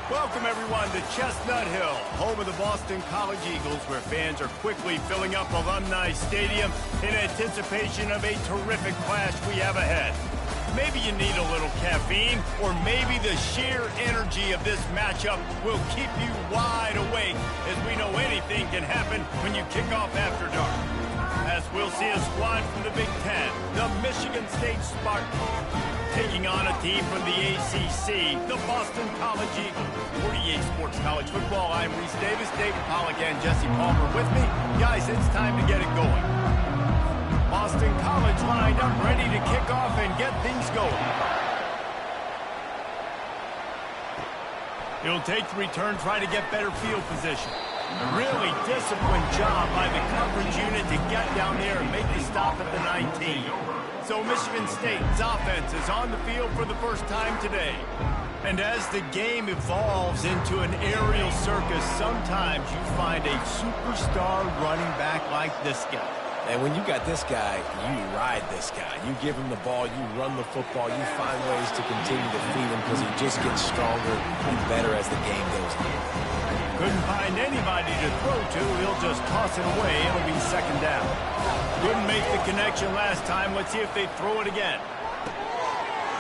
Welcome, everyone, to Chestnut Hill, home of the Boston College Eagles, where fans are quickly filling up Alumni Stadium in anticipation of a terrific clash we have ahead. Maybe you need a little caffeine, or maybe the sheer energy of this matchup will keep you wide awake, as we know anything can happen when you kick off after dark. As we'll see a squad from the Big Ten, the Michigan State Spartans, taking on a team from the ACC, the Boston College Eagles. 48 Sports College Football, I'm Reese Davis, David Pollack, and Jesse Palmer with me. Guys, it's time to get it going. Boston College lined up, ready to kick off and get things going. It'll take the return, try to get better field position. A really disciplined job by the coverage unit to get down there and make the stop at the 19. So Michigan State's offense is on the field for the first time today. And as the game evolves into an aerial circus, sometimes you find a superstar running back like this guy. And when you got this guy, you ride this guy. You give him the ball, you run the football, you find ways to continue to feed him because he just gets stronger and better as the game goes on. Couldn't find anybody to throw to. He'll just toss it away. It'll be second down. Couldn't make the connection last time. Let's see if they throw it again.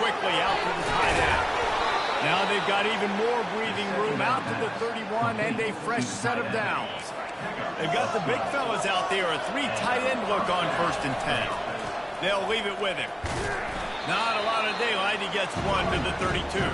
Quickly out to the tight end. Now they've got even more breathing room out to the 31 and a fresh set of downs. They've got the big fellas out there. A 3 tight end look on 1st and 10. They'll leave it with him. Not a lot of daylight. He gets one to the 32.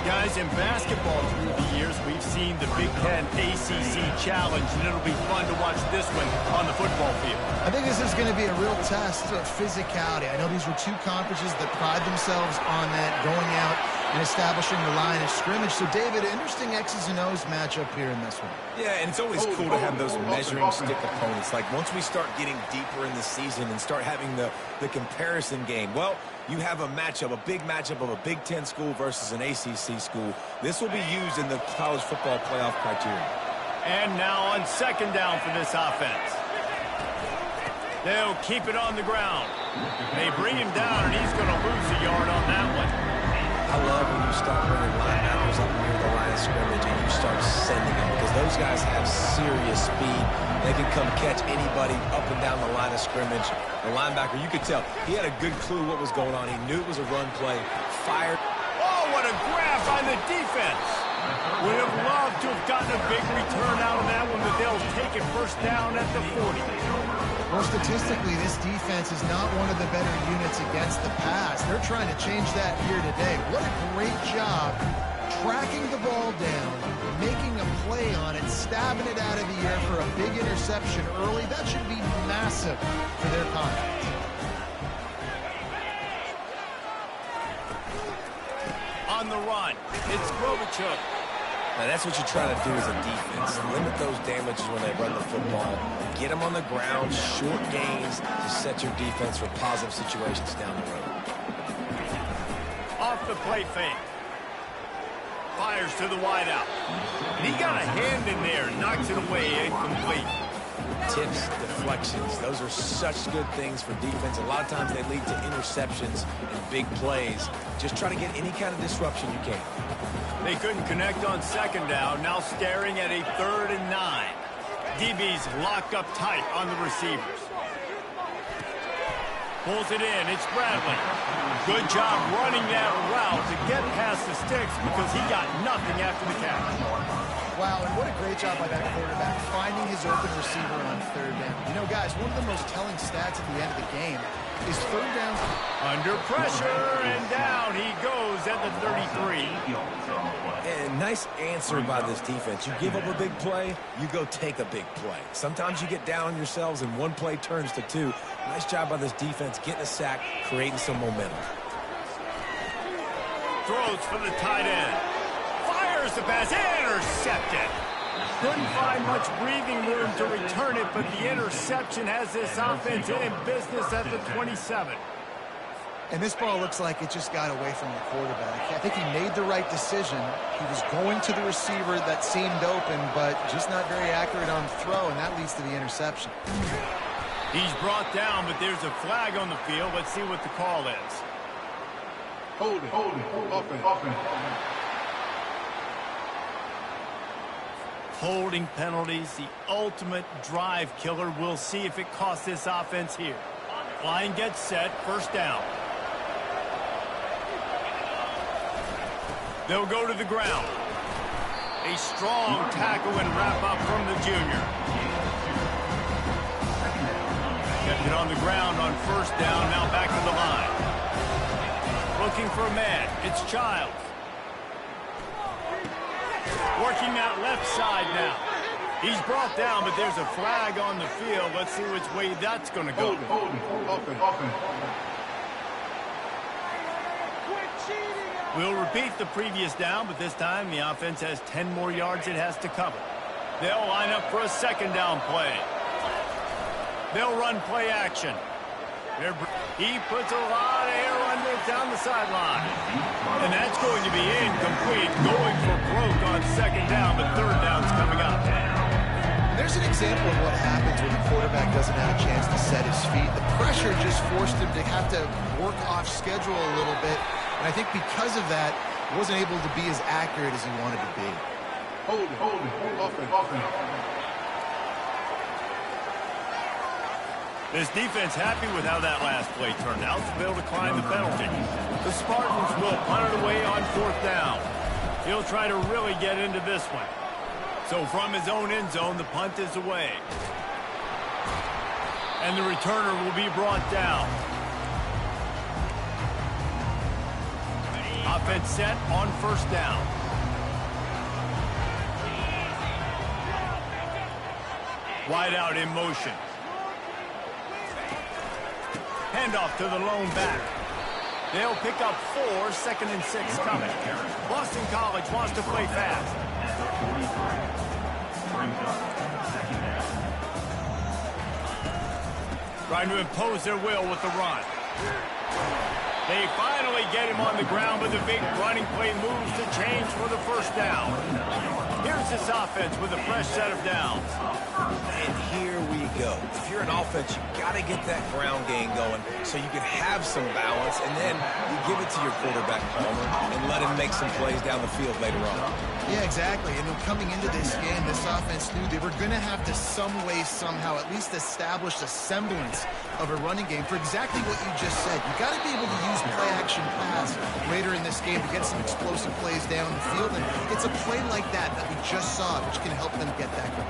Guys, in basketball through the years, we've seen the Big Ten ACC Challenge, and it'll be fun to watch this one on the football field. I think this is going to be a real test of physicality. I know these were two conferences that pride themselves on that, going out and establishing the line of scrimmage. So, David, interesting X's and O's matchup here in this one. Yeah, and it's always cool to have those measuring stick opponents. Like, once we start getting deeper in the season and start having the comparison game, well, you have a matchup, a big matchup of a Big Ten school versus an ACC school. This will be used in the college football playoff criteria. And now on second down for this offense. They'll keep it on the ground. They bring him down, and he's going to lose a yard on that one. I love when you start bringing linebackers up near the line of scrimmage and you start sending them, because those guys have serious speed. They can come catch anybody up and down the line of scrimmage. The linebacker, you could tell, he had a good clue what was going on. He knew it was a run play. Fired. Oh, what a grab by the defense. Would have loved to have gotten a big return out of that one, but they'll take it first down at the 40. Well, statistically, this defense is not one of the better units against the pass. They're trying to change that here today. What a great job tracking the ball down, making a play on it, stabbing it out of the air for a big interception early. That should be massive for their confidence. On the run, it's Grovichuk. Now, that's what you're trying to do as a defense. Limit those damages when they run the football. Get them on the ground, short gains to set your defense for positive situations down the road. Off the play fake. Fires to the wideout. And he got a hand in there and knocks it away incomplete. Tips, deflections, those are such good things for defense. A lot of times they lead to interceptions and big plays. Just try to get any kind of disruption you can. They couldn't connect on second down, now staring at a 3rd and 9. DB's locked up tight on the receivers. Pulls it in, it's Bradley. Good job running that route to get past the sticks because he got nothing after the catch. Wow, and what a great job by that quarterback, finding his open receiver on 3rd down. You know, guys, one of the most telling stats at the end of the game is 3rd down. Under pressure, and down he goes at the 33. And nice answer by this defense. You give up a big play, you go take a big play. Sometimes you get down on yourselves and one play turns to 2. Nice job by this defense getting a sack, creating some momentum. Throws for the tight end. Fires the pass, intercepted. Couldn't find much breathing room to return it, but the interception has this offense in business at the 27. And this ball looks like it just got away from the quarterback. I think he made the right decision. He was going to the receiver that seemed open, but just not very accurate on throw, and that leads to the interception. He's brought down, but there's a flag on the field. Let's see what the call is. Hold it, offense. Holding penalties, the ultimate drive killer. We'll see if it costs this offense here. Line gets set, first down. They'll go to the ground. A strong tackle and wrap up from the junior. Kept it on the ground on first down, now back to the line. Looking for a man, it's Childs. Working that left side now. He's brought down, but there's a flag on the field. Let's see which way that's going to go. We'll repeat the previous down, but this time the offense has 10 more yards it has to cover. They'll line up for a second down play. They'll run play action. He puts a lot of air under it down the sideline. And that's going to be incomplete. Going for broke on second down, but third down's coming up. There's an example of what happens when the quarterback doesn't have a chance to set his feet. The pressure just forced him to have to work off schedule a little bit. And I think because of that, he wasn't able to be as accurate as he wanted to be. Hold it. This defense happy with how that last play turned out, so they'll decline the penalty. The Spartans will punt it away on fourth down. He'll try to really get into this one. So from his own end zone, the punt is away. And the returner will be brought down. Offense set on first down. Wide out in motion. Handoff to the lone back. They'll pick up 4, 2nd and 6 coming. Boston College wants to play fast. Trying to impose their will with the run. They finally get him on the ground, but the big running play moves to change for the first down. Here's this offense with a fresh set of downs. And here we go. If you're an offense, you've got to get that ground game going so you can have some balance, and then you give it to your quarterback, Palmer, and let him make some plays down the field later on. Yeah, exactly. And coming into this game, this offense knew they were going to have to some way, somehow, at least establish a semblance of a running game for exactly what you just said. You got to be able to use play-action pass later in this game to get some explosive plays down the field, and it's a play like that we just saw, which can help them get that going.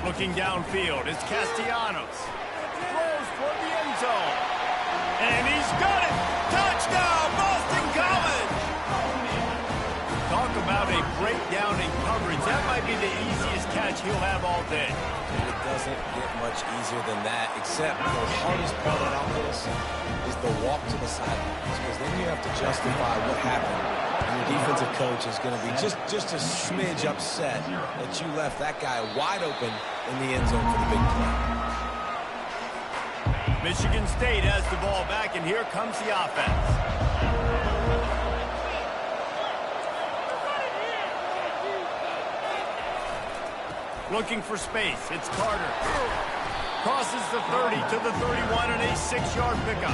Looking downfield, it's Castellanos. Throws for the end zone. And he's got it! Touchdown, Boston College! Talk about a breakdown in coverage. That might be the easiest catch he'll have all day. It doesn't get much easier than that, except the hardest part about this is the walk to the sidelines, because then you have to justify what happened. And your defensive coach is going to be just a smidge upset that you left that guy wide open in the end zone for the big play. Michigan State has the ball back, and here comes the offense. Looking for space. It's Carter. Crosses the 30 to the 31 and a 6-yard pickup.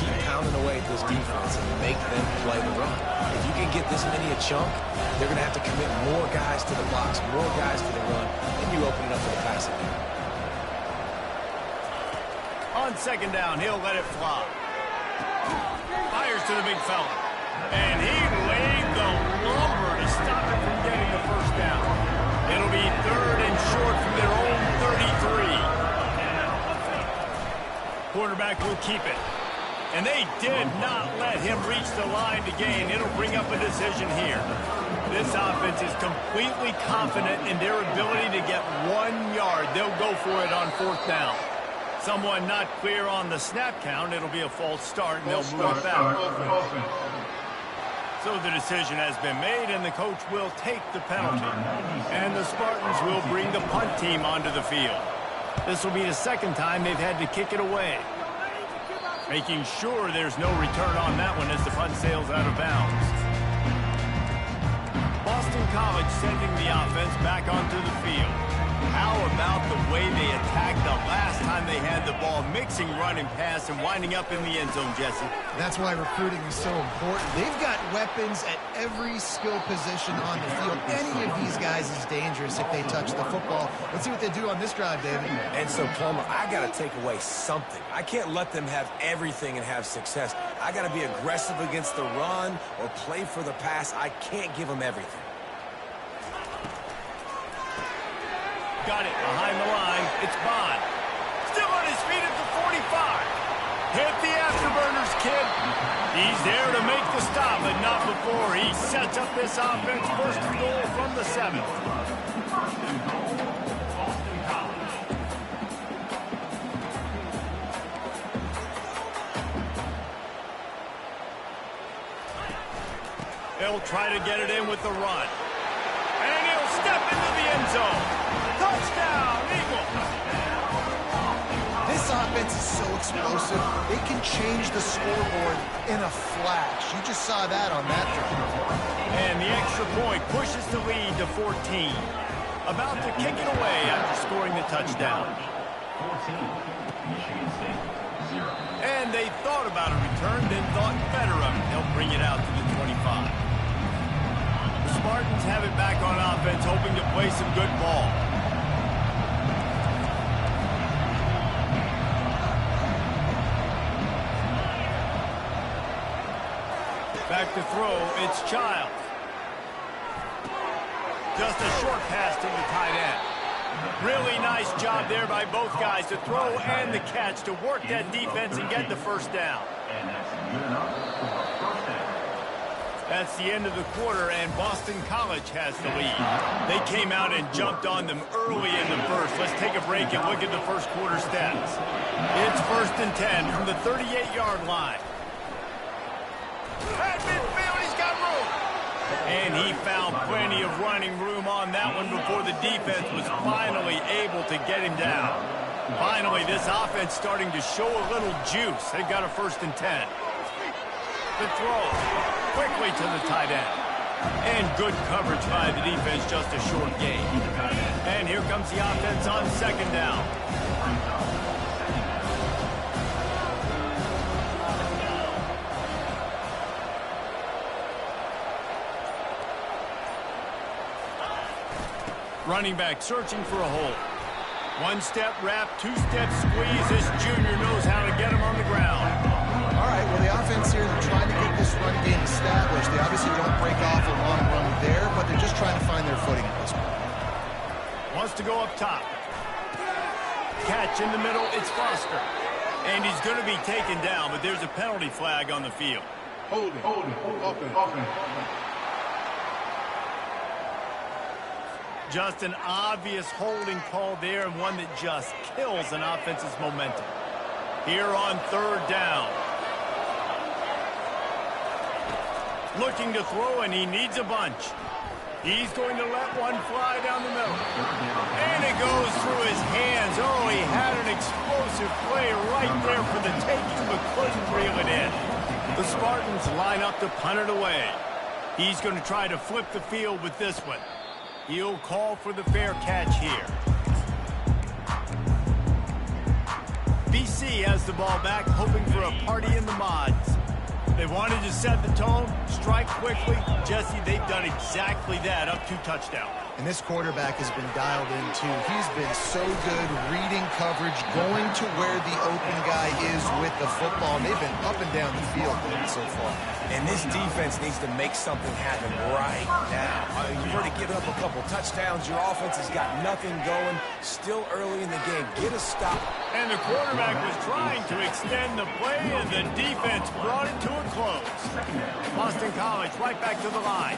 Keep pounding away at this defense and make them play the run. If you can get this many a chunk, they're going to have to commit more guys to the box, more guys to the run, and you open it up for the passing game. On second down, he'll let it fly. Fires to the big fella. And he laid the lumber to stop it from getting the first down. It'll be 3rd and short from their own 33. Quarterback will keep it. And they did not let him reach the line to gain. It'll bring up a decision here. This offense is completely confident in their ability to get 1 yard. They'll go for it on fourth down. Someone not clear on the snap count. It'll be a false start, and they'll move it back. So the decision has been made, and the coach will take the penalty. And the Spartans will bring the punt team onto the field. This will be the second time they've had to kick it away. Making sure there's no return on that one as the punt sails out of bounds. Boston College sending the offense back onto the field. How about the way they attacked the last time they had the ball, mixing run and pass and winding up in the end zone, Jesse? That's why recruiting is so important. They've got weapons at every skill position on the field. Any of these guys is dangerous if they touch the football. Let's see what they do on this drive, David. And so, Plummer, I got to take away something. I can't let them have everything and have success. I got to be aggressive against the run or play for the pass. I can't give them everything. Got it behind the line. It's Bond. Still on his feet at the 45. Hit the afterburners, kid. He's there to make the stop, but not before he sets up this offense. First and goal from the 7. He'll try to get it in with the run. And he'll step into the end zone. Touchdown, Eagles! This offense is so explosive, they can change the scoreboard in a flash. You just saw that on that drive. And the extra point pushes the lead to 14. About to kick it away after scoring the touchdown. And they thought about a return, then thought better of it. They'll bring it out to the 25. The Spartans have it back on offense, hoping to play some good ball. Back to throw, it's Child. Just a short pass to the tight end. Really nice job there by both guys to throw and the catch to work that defense and get the first down. That's the end of the quarter, and Boston College has the lead. They came out and jumped on them early in the first. Let's take a break and look at the first quarter stats. It's 1st and 10 from the 38-yard line. At midfield, he's got room. And he found plenty of running room on that one before the defense was finally able to get him down. Finally, this offense starting to show a little juice. They've got a 1st and 10. The throw quickly to the tight end. And good coverage by the defense, just a short gain. And here comes the offense on 2nd down. Running back searching for a hole. 1-step wrap, 2-step squeeze. This junior knows how to get him on the ground. All right, well, the offense here, they're trying to get this run game established. They obviously don't break off a long run there, but they're just trying to find their footing at this point. Wants to go up top. Catch in the middle, it's Foster. And he's going to be taken down, but there's a penalty flag on the field. Hold it. Offense. Just an obvious holding call there, and one that just kills an offense's momentum. Here on 3rd down. Looking to throw, and he needs a bunch. He's going to let one fly down the middle. And it goes through his hands. Oh, he had an explosive play right there for the taking, but couldn't reel it in. The Spartans line up to punt it away. He's going to try to flip the field with this one. He'll call for the fair catch here. BC has the ball back, hoping for a party in the mods. They wanted to set the tone, strike quickly. Jesse, they've done exactly that, up 2 touchdowns. And this quarterback has been dialed in, too. He's been so good reading coverage, going to where the open guy is with the football. And they've been up and down the field so far. And this defense needs to make something happen right now. You've already given up a couple touchdowns. Your offense has got nothing going. Still early in the game. Get a stop. And the quarterback was trying to extend the play, and the defense brought it to a close. Boston College right back to the line.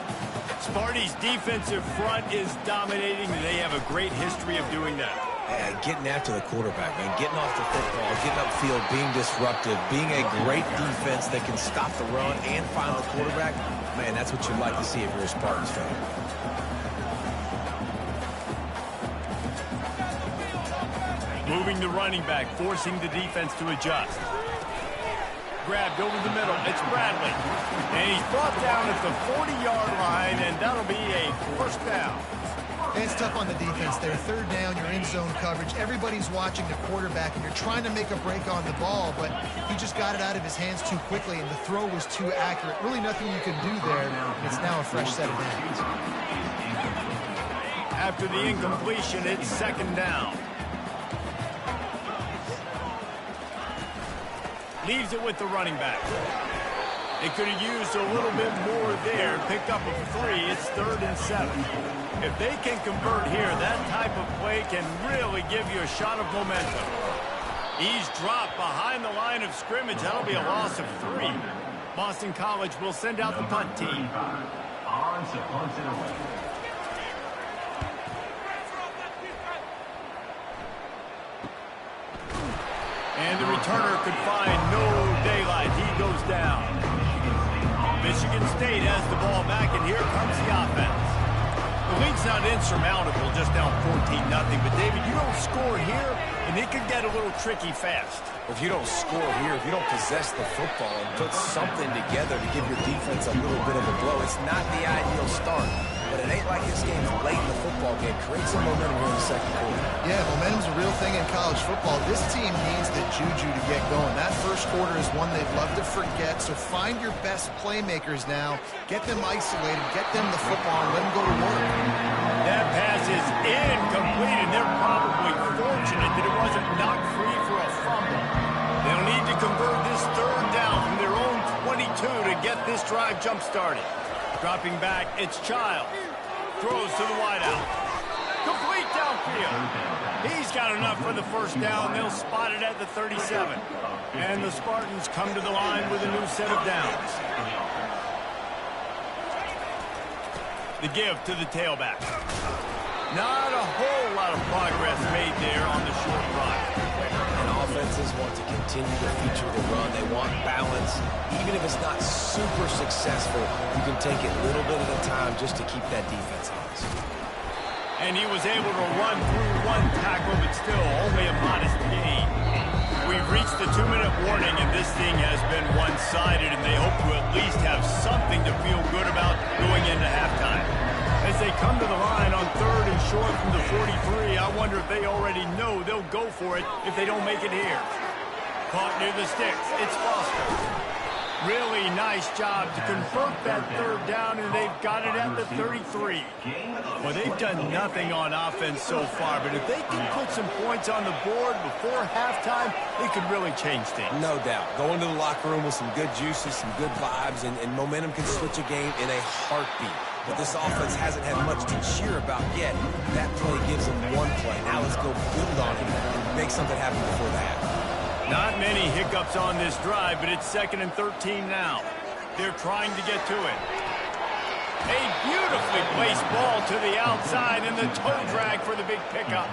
Sparty's defensive front is dominating. They have a great history of doing that. Getting after the quarterback, man. Getting off the football, getting upfield, being disruptive, being a great defense that can stop the run and find the quarterback. Man, that's what you'd like to see if you're a Spartans fan. Moving the running back, forcing the defense to adjust. Grabbed over the middle. It's Bradley. And he's brought down at the 40-yard line, and that'll be a 1st down. It's tough on the defense there. Third down, you're in zone coverage. Everybody's watching the quarterback, and you're trying to make a break on the ball, but he just got it out of his hands too quickly, and the throw was too accurate. Really nothing you can do there, and it's now a fresh set of downs. After the incompletion, it's second down. Leaves it with the running back. They could have used a little bit more there. Picked up a 3. It's 3rd and 7. If they can convert here, that type of play can really give you a shot of momentum. He's dropped behind the line of scrimmage. That'll be a loss of 3. Boston College will send out the punt team. And the returner could find no daylight. He goes down. Michigan State has the ball back, and here comes the offense. The lead's not insurmountable, just down 14-0. But, David, you don't score here, and it could get a little tricky fast. If you don't score here, if you don't possess the football and put something together to give your defense a little bit of a blow, it's not the ideal start. But it ain't like this game's late in the football game. Create some momentum here in the second quarter. Yeah, momentum's a real thing in college football. This team needs the juju to get going. That first quarter is one they'd love to forget, so find your best playmakers now. Get them isolated, get them the football, and let them go to work. That pass is incomplete, and they're probably fortunate that it wasn't knocked free for a fumble. They'll need to convert this third down from their own 22 to get this drive jump-started. Dropping back, it's Child. Throws to the wideout. Complete downfield. He's got enough for the first down. They'll spot it at the 37. And the Spartans come to the line with a new set of downs. The give to the tailback. Not a whole lot of progress made there on the short run. And offenses want to continue to feature the run. They want balance. Even if it's not super successful, you can take it little bit at a time just to keep that defense honest. And he was able to run through one tackle, but still only a modest gain. We've reached the 2-minute warning, and this thing has been one-sided, and they hope to at least have something to feel good about going into halftime. As they come to the line on 3rd and short from the 43, I wonder if they already know they'll go for it if they don't make it here. Caught near the sticks. It's Foster. Really nice job to convert that third down, and they've got it at the 33. Well, they've done nothing on offense so far, but if they can put some points on the board before halftime, it could really change things. No doubt. Go into the locker room with some good juices, some good vibes, and momentum can switch a game in a heartbeat. But this offense hasn't had much to cheer about yet. That play gives them one play. Now let's go build on it and make something happen before the half. Not many hiccups on this drive, but it's 2nd and 13 now. They're trying to get to it. A beautifully placed ball to the outside, and the toe drag for the big pickup.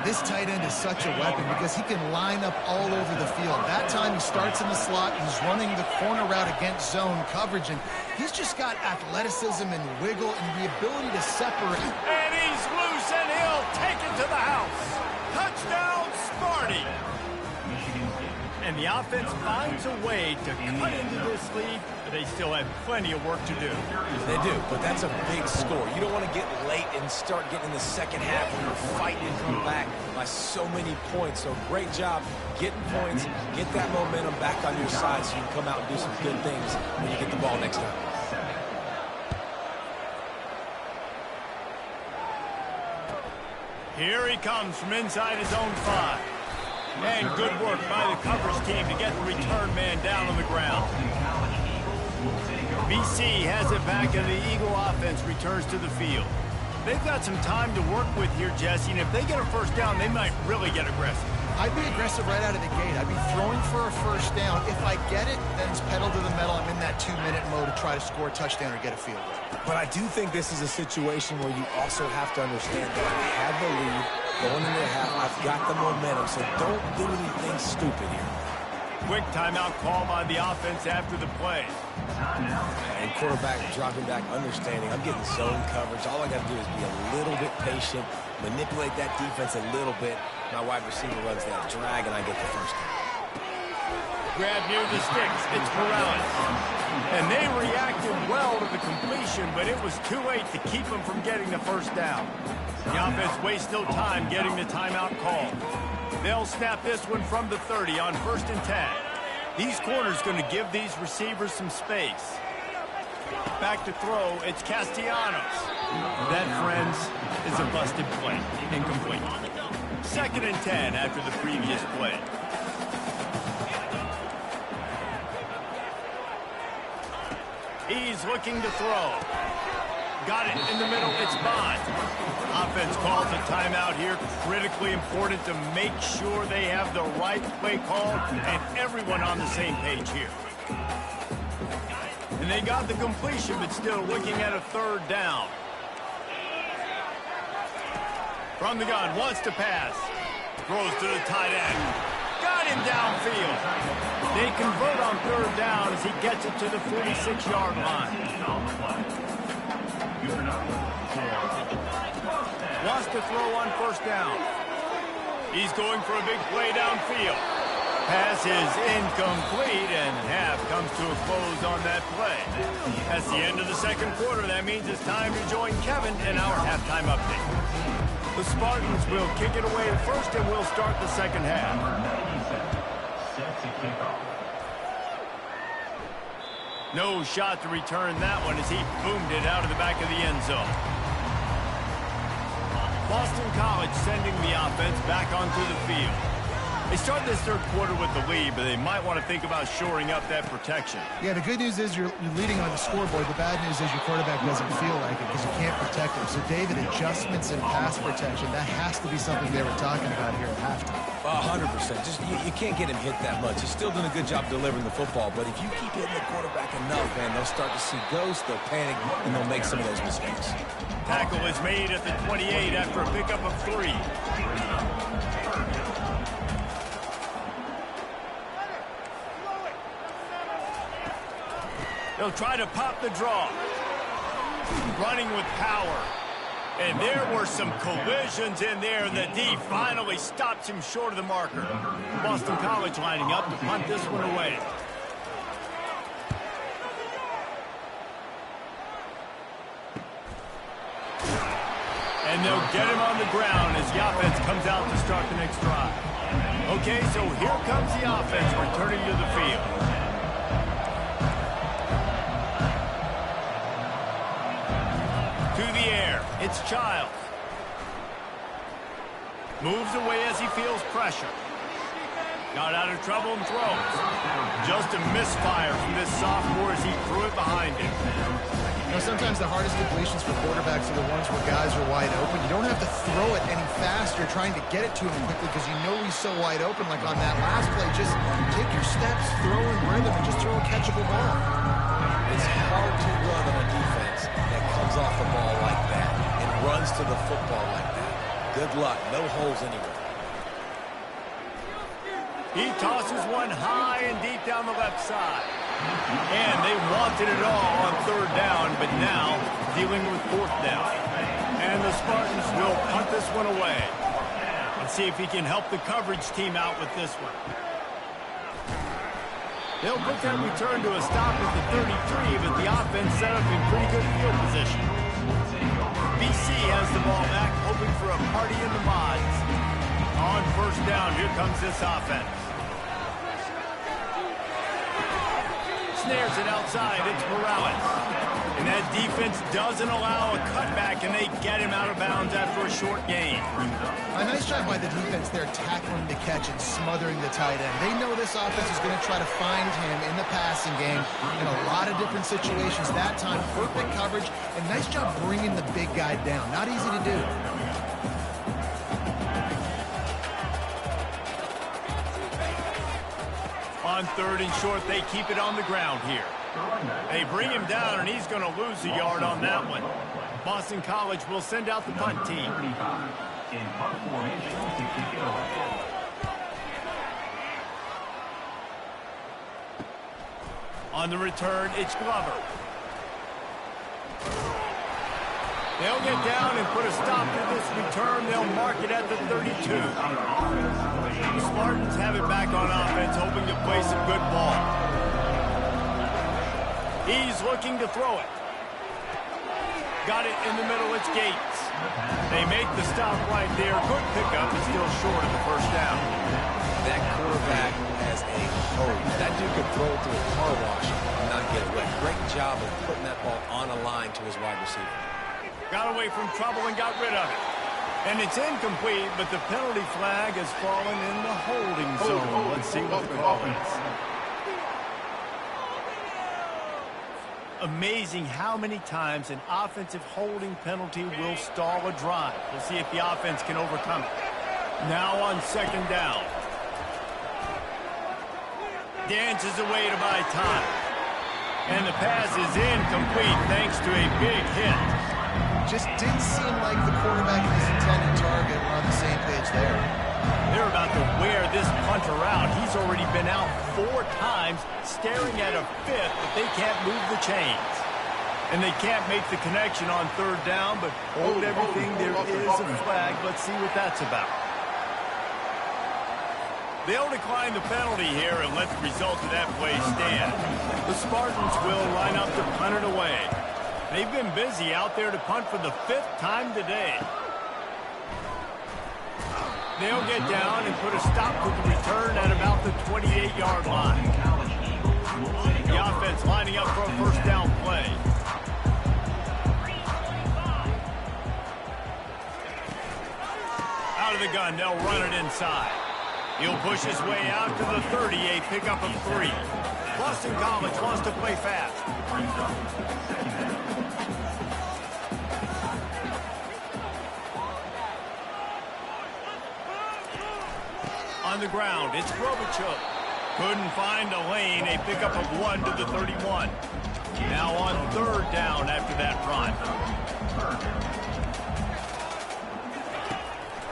This tight end is such a weapon because he can line up all over the field. That time he starts in the slot, he's running the corner route against zone coverage, and he's just got athleticism and wiggle and the ability to separate. And he's loose, and he'll take it to the house. Touchdown, Sparty. And the offense finds a way to cut into this lead, but they still have plenty of work to do. They do, but that's a big score. You don't want to get late and start getting in the second half when you're fighting and come back by so many points. So great job getting points, get that momentum back on your side so you can come out and do some good things when you get the ball next time. Here he comes from inside his own 5. And good work by the coverage team to get the return man down on the ground. BC has it back, and the Eagle offense returns to the field. They've got some time to work with here, Jesse, and if they get a first down, they might really get aggressive. I'd be aggressive right out of the gate. I'd be throwing for a first down. If I get it, then it's pedal to the metal. I'm in that 2-minute mode to try to score a touchdown or get a field goal. But I do think this is a situation where you also have to understand that I have the lead going into the half. I've got the momentum, so don't do anything stupid here. Quick timeout call by the offense after the play. And quarterback dropping back, understanding. I'm getting zone coverage. All I got to do is be a little bit patient, manipulate that defense a little bit. My wide receiver runs that drag, and I get the first down. Grab near the sticks. It's Morales. And they reacted well to the completion, but it was too late to keep them from getting the first down. The offense wastes no time getting the timeout called. They'll snap this one from the 30 on 1st and 10. These corners going to give these receivers some space. Back to throw, it's Castellanos. That, friends, is a busted play. Incomplete. 2nd and 10 after the previous play. He's looking to throw. Got it in the middle, it's Bond. Offense calls a timeout here. Critically important to make sure they have the right play call and everyone on the same page here. And they got the completion, but still looking at a 3rd down. From the gun, wants to pass. Throws to the tight end. Got him downfield. They convert on 3rd down as he gets it to the 46-yard line. Wants to throw on 1st down. He's going for a big play downfield. Pass is incomplete, and half comes to a close on that play. That's the end of the 2nd quarter. That means it's time to join Kevin in our halftime update. The Spartans will kick it away at first, and we'll start the 2nd half. No shot to return that one as he boomed it out of the back of the end zone. Boston College sending the offense back onto the field. They start this 3rd quarter with the lead, but they might want to think about shoring up that protection. Yeah, the good news is you're leading on the scoreboard. The bad news is your quarterback doesn't feel like it because you can't protect him. So, David, adjustments in pass protection, that has to be something they were talking about here at halftime. 100%. Just you can't get him hit that much. He's still doing a good job delivering the football, but if you keep hitting the quarterback enough, man, they'll start to see ghosts, they'll panic, and they'll make some of those mistakes. Tackle is made at the 28 after a pickup of 3. They'll try to pop the draw. Running with power. And there were some collisions in there, and the D finally stops him short of the marker. Boston College lining up to punt this one away. And they'll get him on the ground as the offense comes out to start the next drive. Okay, so here comes the offense returning to the field. To the air, it's Childs. Moves away as he feels pressure. Got out of trouble and throws. Just a misfire from this sophomore as he threw it behind him. You know, sometimes the hardest completions for quarterbacks are the ones where guys are wide open. You don't have to throw it any faster trying to get it to him quickly because you know he's so wide open. Like on that last play, just take your steps, throw in rhythm, and just throw a catchable ball. It's hard to run on a defense that comes off the ball like that and runs to the football like that. Good luck. No holes anywhere. He tosses one high and deep down the left side. And they wanted it all on 3rd down, but now dealing with 4th down. And the Spartans will punt this one away. Let's see if he can help the coverage team out with this one. They'll put that return to a stop at the 33, but the offense set up in pretty good field position. BC has the ball back, hoping for a party in the mods. On 1st down, here comes this offense. Snares it outside, it's Morales. And that defense doesn't allow a cutback, and they get him out of bounds after a short gain. A nice job by the defense there, tackling the catch and smothering the tight end. They know this offense is going to try to find him in the passing game in a lot of different situations. That time, perfect coverage, and nice job bringing the big guy down. Not easy to do. On 3rd and short, they keep it on the ground here. They bring him down, and he's going to lose a yard on that one. Boston College will send out the punt team. On the return, it's Glover. They'll get down and put a stop to this return. They'll mark it at the 32. The Spartans have it back on offense, hoping to play some good ball. He's looking to throw it. Got it in the middle. It's Gates. They make the stop right there. Good pickup, but still short of the first down. That quarterback has a hose. That dude could throw it through a car wash and not get it wet. Great job of putting that ball on a line to his wide receiver. Got away from trouble and got rid of it. And it's incomplete, but the penalty flag has fallen in the holding zone. Let's see what the call is. Amazing how many times an offensive holding penalty will stall a drive. We'll see if the offense can overcome it. Now on second down. Dances away to buy time. And the pass is incomplete thanks to a big hit. Just didn't seem like the quarterback and his intended target were on the same page there. They're about to wear this punter out. He's already been out 4 times, staring at a 5th, but they can't move the chains. And they can't make the connection on third down, but hold everything. There is a flag. Let's see what that's about. They'll decline the penalty here and let the result of that play stand. The Spartans will line up to punt it away. They've been busy out there to punt for the 5th time today. They'll get down and put a stop to the return at about the 28-yard line. The offense lining up for a first down play. Out of the gun, they'll run it inside. He'll push his way out to the 30, a pickup of 3. Boston College wants to play fast. On the ground, it's Grobichuk. Couldn't find a lane, a pickup of 1 to the 31. Now on third down after that run.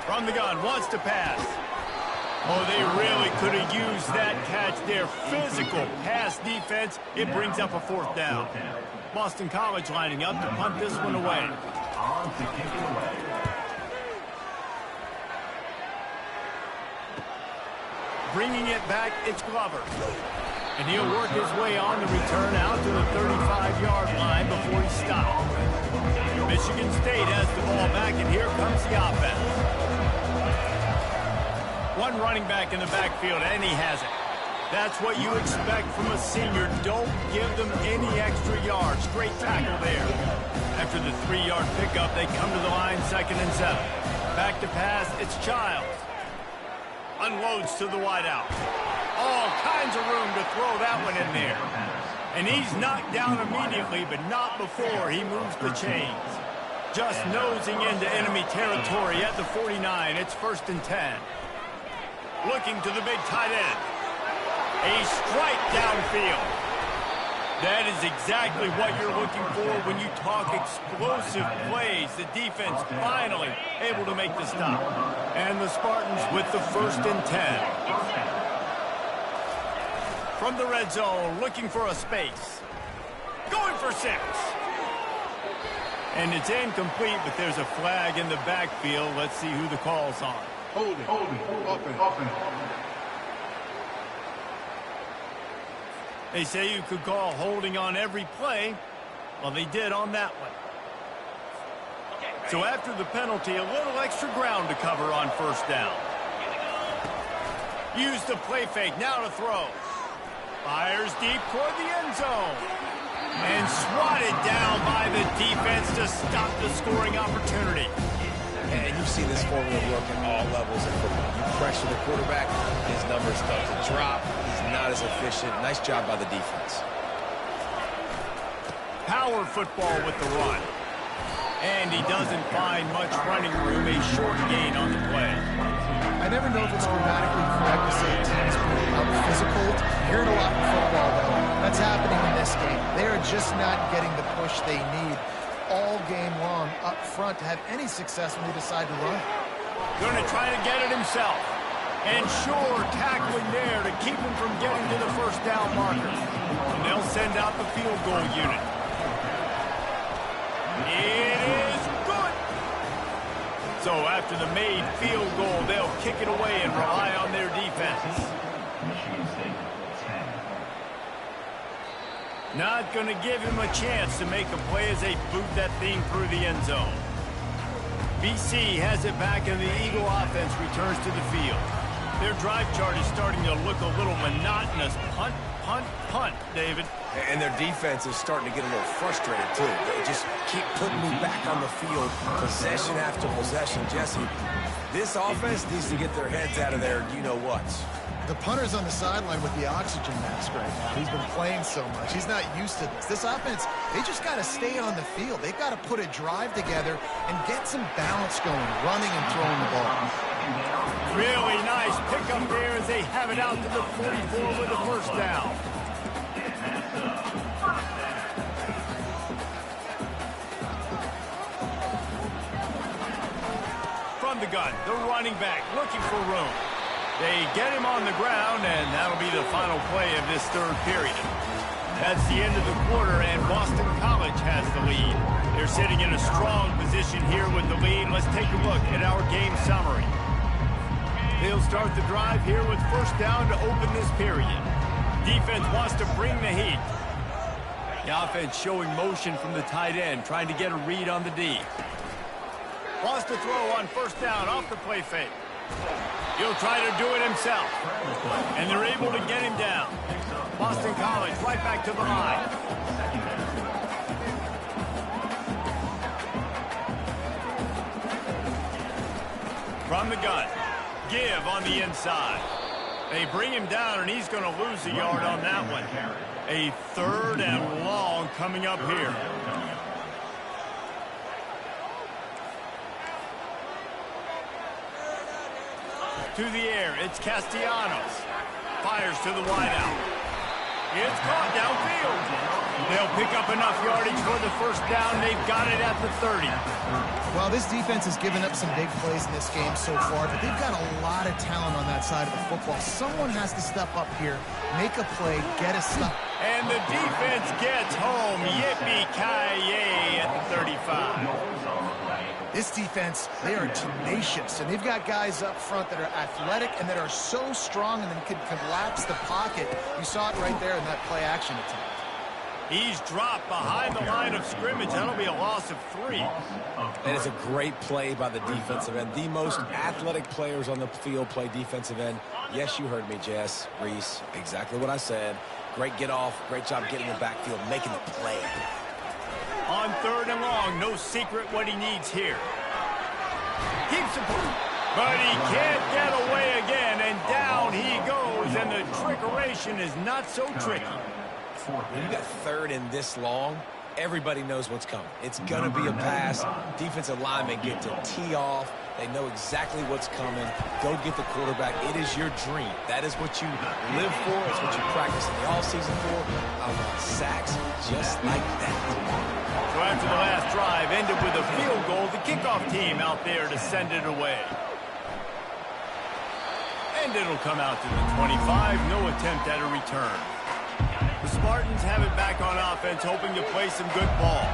From the gun, wants to pass. Oh, they really could have used that catch there. Physical pass defense. It brings up a 4th down. Boston College lining up to punt this one away. Bringing it back, it's Glover. And he'll work his way on the return out to the 35-yard line before he stops. Michigan State has the ball back, and here comes the offense. One running back in the backfield, and he has it. That's what you expect from a senior. Don't give them any extra yards. Great tackle there. After the 3-yard pickup, they come to the line, 2nd and 7. Back to pass, it's Childs. Unloads to the wideout. All kinds of room to throw that one in there. And he's knocked down immediately, but not before he moves the chains. Just nosing into enemy territory at the 49. It's 1st and 10. Looking to the big tight end. A strike downfield. That is exactly what you're looking for when you talk explosive plays. The defense finally able to make the stop. And the Spartans with the 1st and 10. From the red zone, looking for a space. Going for 6. And it's incomplete, but there's a flag in the backfield. Let's see who the call's on. Hold it. Open. They say you could call holding on every play. Well, they did on that one. So after the penalty, a little extra ground to cover on 1st down. Use the play fake, now to throw. Fires deep toward the end zone. And swatted down by the defense to stop the scoring opportunity. And you see this formula work at all levels of football. You pressure the quarterback, his numbers start to drop. He's not as efficient. Nice job by the defense. Power football with the run. And he doesn't find much running room. A short gain on the play. I never know if it's grammatically correct to say teams being physical. You hear it a lot in football, though. That's happening in this game. They are just not getting the push they need all game long up front to have any success when they decide to run. Going to try to get it himself. And sure, tackling there to keep him from getting to the 1st down marker. And they'll send out the field goal unit. It is good. So after the made field goal, they'll kick it away and rely on their defense. Not going to give him a chance to make a play as they boot that thing through the end zone. BC has it back, and the Eagle offense returns to the field. Their drive chart is starting to look a little monotonous. Punt, punt, punt, David. And their defense is starting to get a little frustrated, too. They just keep putting me back on the field, possession after possession. Jesse, this offense needs to get their heads out of their you-know-whats. The punter's on the sideline with the oxygen mask right now. He's been playing so much. He's not used to this. This offense, they just got to stay on the field. They've got to put a drive together and get some balance going, running and throwing the ball. Really nice pickup there as they have it out to the 44 with the first down. From the gun, the running back looking for room. They get him on the ground, and that'll be the final play of this third period. That's the end of the quarter, and Boston College has the lead. They're sitting in a strong position here with the lead. Let's take a look at our game summary. They'll start the drive here with first down to open this period. Defense wants to bring the heat. The offense showing motion from the tight end, trying to get a read on the D. Wants to throw on first down off the play fake. He'll try to do it himself. And they're able to get him down. Boston College right back to the line. From the gun. Give on the inside. They bring him down, and he's going to lose a yard on that one. A third and long coming up here. To the air, it's Castellanos. Fires to the wideout. It's caught downfield. They'll pick up enough yardage for the first down. They've got it at the 30. Well, this defense has given up some big plays in this game so far, but they've got a lot of talent on that side of the football. Someone has to step up here, make a play, get a stop. And the defense gets home. Yippee-ki-yay at the 35. This defense, they are tenacious, and they've got guys up front that are athletic and that are so strong and then can collapse the pocket. You saw it right there in that play-action attempt. He's dropped behind the line of scrimmage. That'll be a loss of 3. That is a great play by the defensive end. The most athletic players on the field play defensive end. Yes, you heard me, Jess, Reese. Exactly what I said. Great get off. Great job getting in the backfield, making the play. On third and long, no secret what he needs here. Keeps it, but he can't get away again, and down he goes, and the trickeration is not so tricky. When you got third and this long, everybody knows what's coming. It's going to be a pass. Defensive linemen get to tee off. They know exactly what's coming. Go get the quarterback. It is your dream. That is what you live for. It's what you practice in the offseason for. I want sacks just like that. So after the last drive ended with a field goal, the kickoff team out there to send it away. And it'll come out to the 25. No attempt at a return. The Spartans have it back on offense, hoping to play some good ball.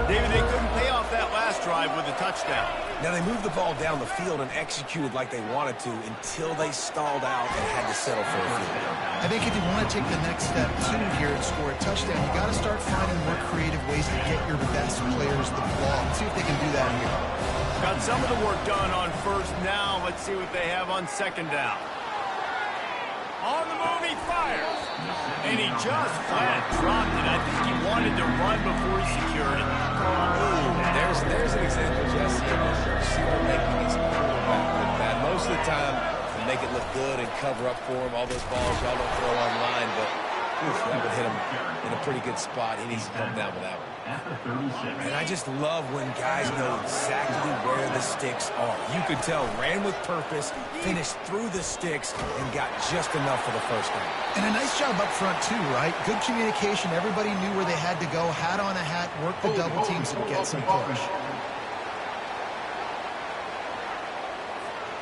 David, they couldn't pay off that last drive with a touchdown. Now, they moved the ball down the field and executed like they wanted to until they stalled out and had to settle for a field goal. I think if you want to take the next step, too, here and score a touchdown, you got to start finding more creative ways to get your best players the ball. Let's see if they can do that here. Got some of the work done on first. Now let's see what they have on second down. On the move, he fires. And he just flat dropped it. I think he wanted to run before he secured it. Ooh, there's an example, Jesse. See them making his quarterback look bad. Most of the time, they make it look good and cover up for him. All those balls y'all don't throw online, but oof, that would hit him in a pretty good spot. He needs to come down with that one. And I just love when guys know exactly where the sticks are. You could tell, ran with purpose, finished through the sticks, and got just enough for the first down. And a nice job up front, too, right? Good communication. Everybody knew where they had to go. Hat on a hat, work the double teams, and get some push.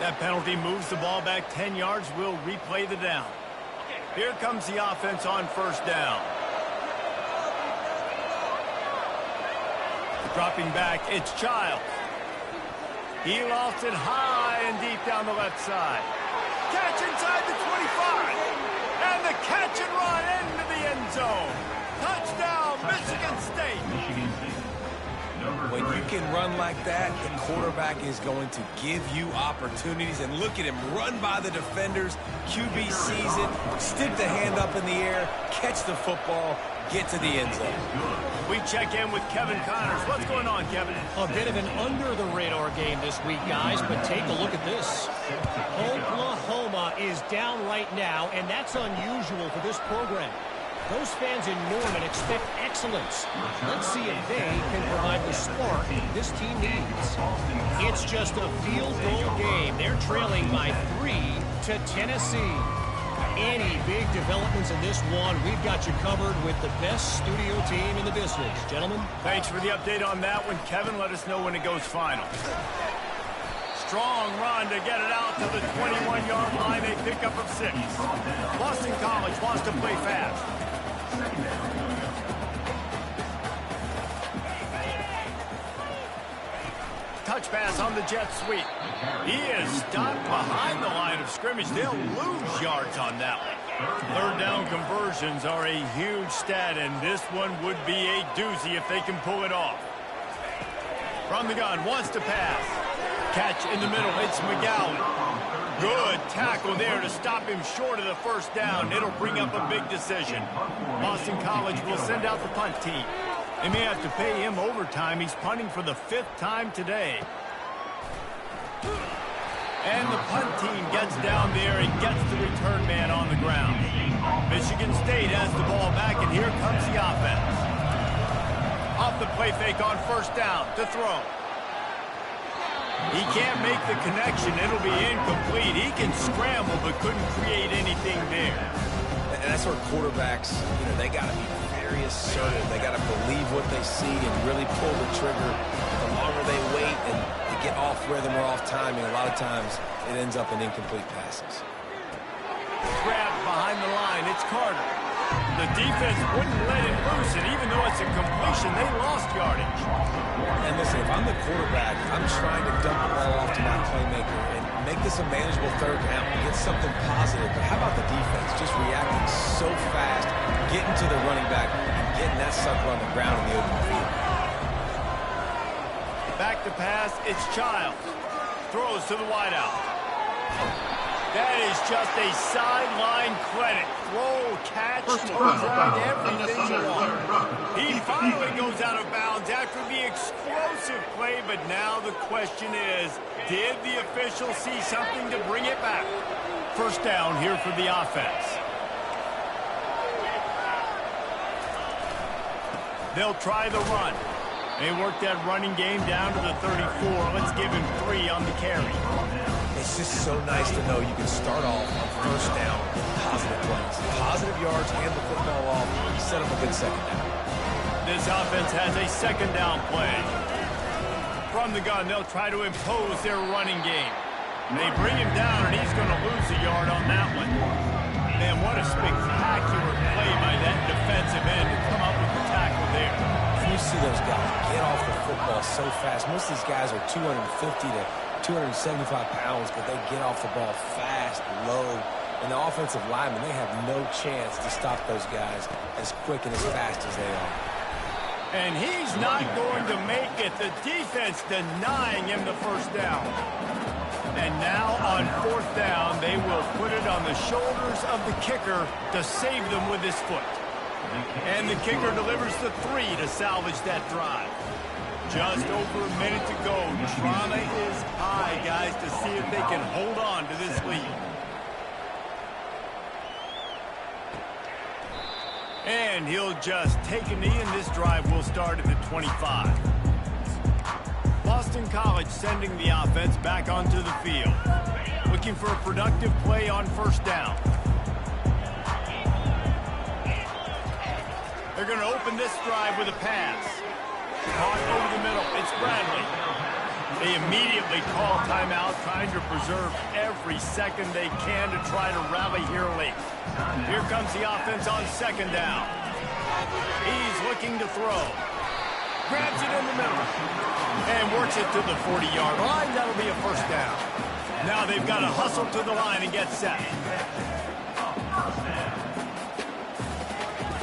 That penalty moves the ball back 10 yards. We'll replay the down. Here comes the offense on first down. Dropping back, it's Childs. He lost it high and deep down the left side. Catch inside the 25. And the catch and run into the end zone. Touchdown! Michigan State. When you can run like that, the quarterback is going to give you opportunities. And look at him run by the defenders. QB sees it, stick the hand up in the air, catch the football, get to the end zone. We check in with Kevin Connors. What's going on, Kevin? A bit of an under-the-radar game this week, guys, but take a look at this. Oklahoma is down right now, and that's unusual for this program. Those fans in Norman expect excellence. Let's see if they can provide the spark this team needs. It's just a field goal game. They're trailing by 3 to Tennessee. Any big developments in this one, we've got you covered with the best studio team in the business. Gentlemen. Thanks for the update on that one, Kevin. Let us know when it goes final. Strong run to get it out to the 21-yard line. A pickup of 6. Boston College wants to play fast. Touch pass on the jet sweep. He is stopped behind the line of scrimmage. They'll lose yards on that one. Third down conversions are a huge stat, and this one would be a doozy if they can pull it off. From the gun, wants to pass. Catch in the middle. It's McGowan. Good tackle there to stop him short of the first down. It'll bring up a big decision. Boston College will send out the punt team. They may have to pay him overtime. He's punting for the 5th time today. And the punt team gets down there and gets the return man on the ground. Michigan State has the ball back, and here comes the offense. Off the play fake on first down to throw. He can't make the connection. It'll be incomplete. He can scramble, but couldn't create anything there. And that's where quarterbacks, they got to be very assertive. They got to believe what they see and really pull the trigger. The longer they wait and they get off rhythm or off timing, a lot of times it ends up in incomplete passes. Grabbed behind the line. It's Carter. The defense wouldn't let it loose, and even though it's a completion, they lost yardage. And listen, if I'm the quarterback, I'm trying to dump the ball off to my playmaker and make this a manageable third down, get something positive. But how about the defense just reacting so fast, getting to the running back, and getting that sucker on the ground in the open field? Back to pass, it's Childs. Throws to the wideout. That is just a sideline credit. Throw, catch, turns out everything you want. He finally goes out of bounds after the explosive play, but now the question is, did the official see something to bring it back? First down here for the offense. They'll try the run. They work that running game down to the 34. Let's give him 3 on the carry. It's just so nice to know you can start off on first down, positive plays, positive yards, hand the football off. You set up a good second down. This offense has a second down play. From the gun, they'll try to impose their running game. They bring him down, and he's going to lose a yard on that one. Man, what a spectacular play by that defensive end to come up with the tackle there. And you see those guys get off the football so fast. Most of these guys are 250 to 275 pounds, but they get off the ball fast, low. And the offensive linemen, they have no chance to stop those guys as quick and as fast as they are. And he's not going to make it. The defense denying him the first down. And now on fourth down, they will put it on the shoulders of the kicker to save them with his foot. And the kicker delivers the 3 to salvage that drive. Just over a minute to go. Drama is high, guys, to see if they can hold on to this lead. And he'll just take a knee, and this drive will start at the 25. Boston College sending the offense back onto the field. Looking for a productive play on first down. They're going to open this drive with a pass. Caught over the middle. It's Bradley. They immediately call timeout, trying to preserve every second they can to try to rally here late. Here comes the offense on second down. He's looking to throw. Grabs it in the middle. And works it to the 40-yard line. That'll be a first down. Now they've got to hustle to the line and get set.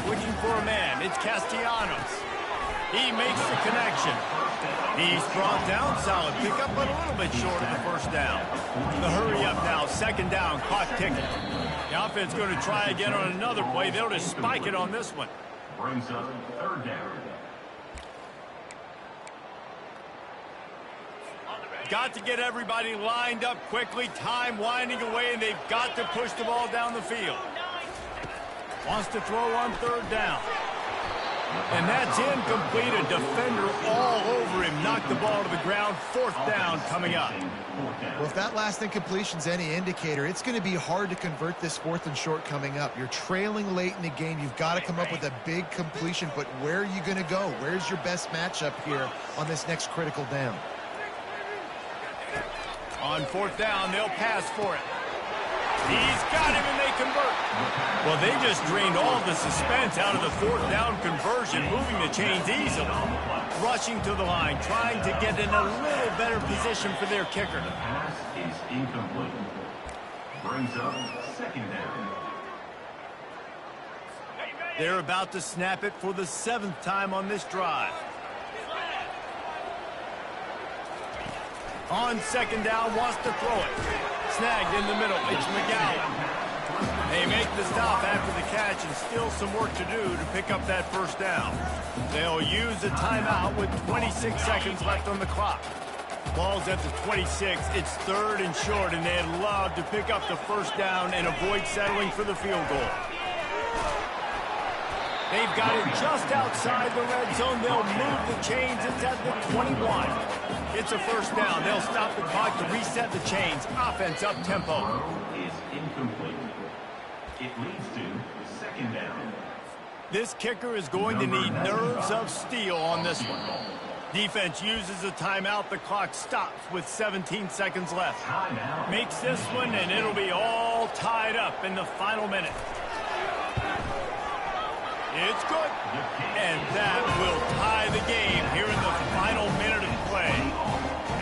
looking for a man. It's Castellanos. He makes the connection. He's brought down, solid pickup, but a little bit short of the first down. The hurry up now, second down, clock ticking. The offense going to try again on another play. They'll just spike it on this one. Brings up third down. Got to get everybody lined up quickly, time winding away, and they've got to push the ball down the field. Wants to throw on third down. And that's incomplete. A defender all over him. Knocked the ball to the ground. Fourth down coming up. Well, if that last incompletion's any indicator, it's going to be hard to convert this fourth and short coming up. You're trailing late in the game. You've got to come up with a big completion, but where are you going to go? Where's your best matchup here on this next critical down? On fourth down, they'll pass for it. He's got him, and they convert. Well, they just drained all the suspense out of the fourth down conversion, moving the chains easily. Rushing to the line, trying to get in a little better position for their kicker. The pass is incomplete. Brings up second down. They're about to snap it for the seventh time on this drive. On second down, wants to throw it. Snagged in the middle. It's McGowan. They make the stop after the catch, and still some work to do to pick up that first down. They'll use a timeout with 26 seconds left on the clock. Ball's at the 26. It's third and short, and they'd love to pick up the first down and avoid settling for the field goal. They've got it just outside the red zone. They'll move the chains. It's at the 21. It's a first down. They'll stop the clock to reset the chains. Offense up tempo. Throw is incomplete. It leads to second down. This kicker is going to need nerves of steel on this one. Defense uses a timeout. The clock stops with 17 seconds left. Makes this one, and it'll be all tied up in the final minute. It's good. And that will tie the game here in the final minute of play.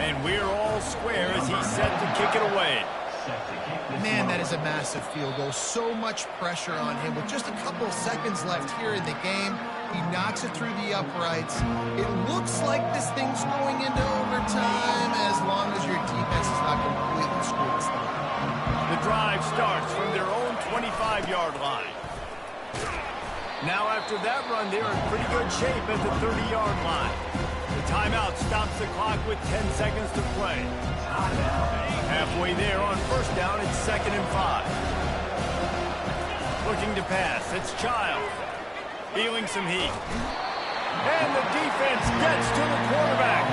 And we're all square as he's set to kick it away. Man, that is a massive field goal. So much pressure on him. With just a couple of seconds left here in the game, he knocks it through the uprights. It looks like this thing's going into overtime as long as your defense is not completely screwed this thing. The drive starts from their own 25-yard line. Now after that run, they're in pretty good shape at the 30-yard line. The timeout stops the clock with 10 seconds to play. Halfway there on first down, it's 2nd and 5. Looking to pass, it's Child. Feeling some heat. And the defense gets to the quarterback.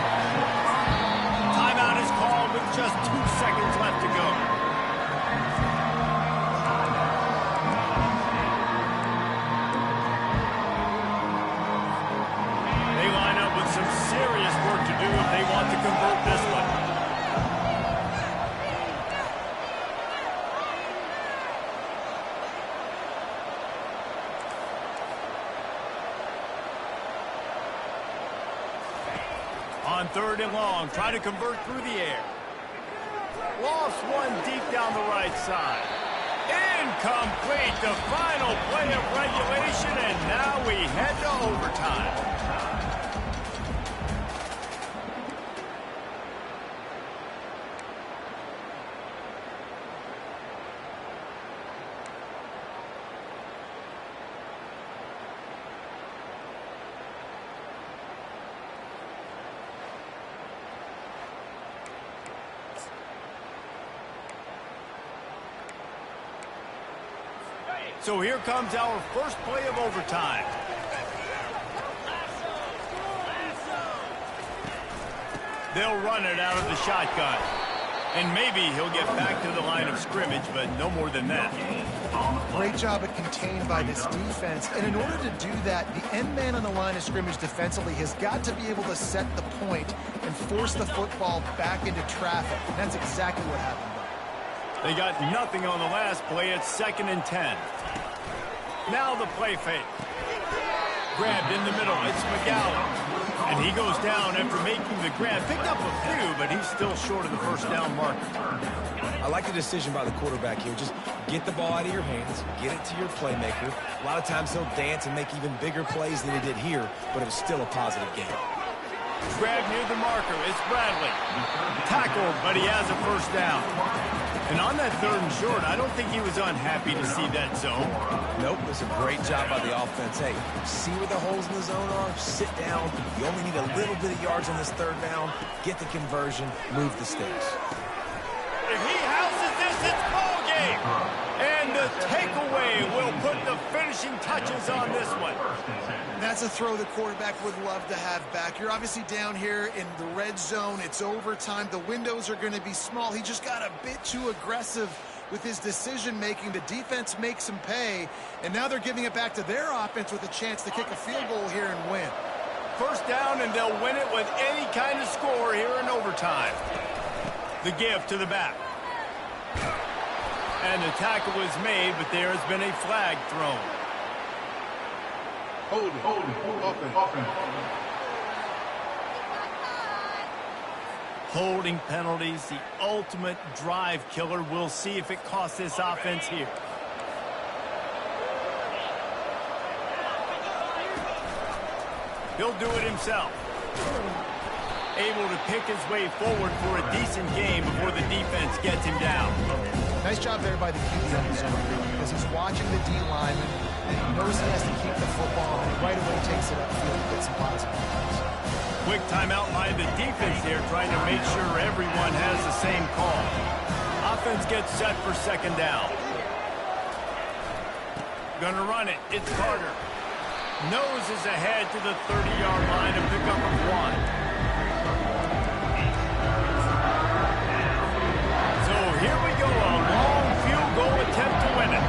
Timeout is called with just 2 seconds left to go. Some serious work to do if they want to convert this one. On third and long, try to convert through the air. Lost one deep down the right side. Incomplete, the final play of regulation, and now we head to overtime. So here comes our first play of overtime. They'll run it out of the shotgun. And maybe he'll get back to the line of scrimmage, but no more than that. Great job at contained by this defense. And in order to do that, the end man on the line of scrimmage defensively has got to be able to set the point and force the football back into traffic. And that's exactly what happened. They got nothing on the last play. It's 2nd and 10. Now the play fake. Grabbed in the middle. It's McGowan. And he goes down after making the grab. Picked up a few, but he's still short of the first down mark. I like the decision by the quarterback here. Just get the ball out of your hands, get it to your playmaker. A lot of times he'll dance and make even bigger plays than he did here, but it was still a positive game. Grab near the marker. It's Bradley. Tackled, but he has a first down. And on that 3rd and short, I don't think he was unhappy to see that zone. Nope, it was a great job by the offense. Hey, see where the holes in the zone are? Sit down. You only need a little bit of yards on this 3rd down. Get the conversion. Move the sticks. If he houses this, it's ball game. And the takeaway will put the finishing touches on this one. That's a throw the quarterback would love to have back. You're obviously down here in the red zone. It's overtime. The windows are going to be small. He just got a bit too aggressive with his decision-making. The defense makes him pay, and now they're giving it back to their offense with a chance to kick a field goal here and win. First down, and they'll win it with any kind of score here in overtime. The give to the back. And the tackle was made, but there has been a flag thrown. Holding penalties, the ultimate drive killer. We'll see if it costs this offense here. He'll do it himself. Able to pick his way forward for a decent game before the defense gets him down. Nice job there by the QB on the zone because he's watching the D lineman and he knows he has to keep the football and right away takes it upfield to get some positive points. Quick timeout by the defense there, trying to make sure everyone has the same call. Offense gets set for 2nd down. Gonna run it. It's Carter. Noses ahead to the 30-yard line, a pickup of 1. So here we go, a long field goal attempt to win it.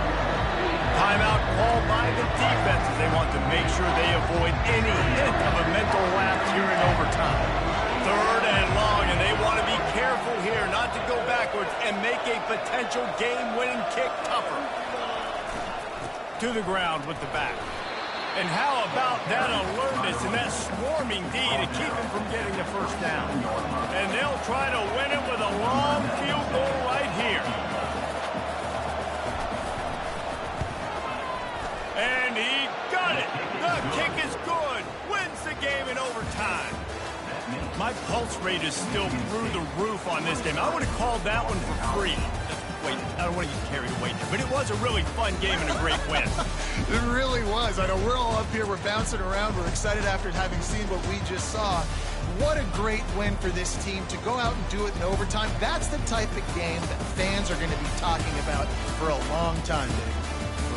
Timeout called by the defense as they want to make sure they avoid any hint of a mental lapse here in overtime. 3rd and long, and they want to be careful here not to go backwards and make a potential game-winning kick tougher. To the ground with the back. And how about that alertness and that swarming D to keep him from getting the first down? And they'll try to win it with a long field goal right here. And he got it. The kick is good. Wins the game in overtime. My pulse rate is still through the roof on this game. I would have called that one for free. Wait, I don't want to get carried away here, but it was a really fun game and a great win. It really was. I know we're all up here, we're bouncing around, we're excited after having seen what we just saw. What a great win for this team to go out and do it in overtime. That's the type of game that fans are going to be talking about for a long time, Dave.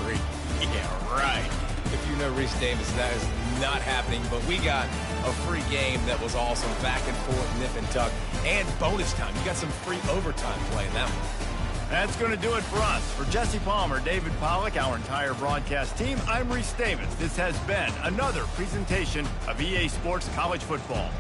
Free. Yeah, right. If you know Reese Davis, that is not happening, but we got a free game that was awesome. Back and forth, nip and tuck, and bonus time. You got some free overtime play in that one. That's going to do it for us. For Jesse Palmer, David Pollack, our entire broadcast team, I'm Reese Davis. This has been another presentation of EA Sports College Football.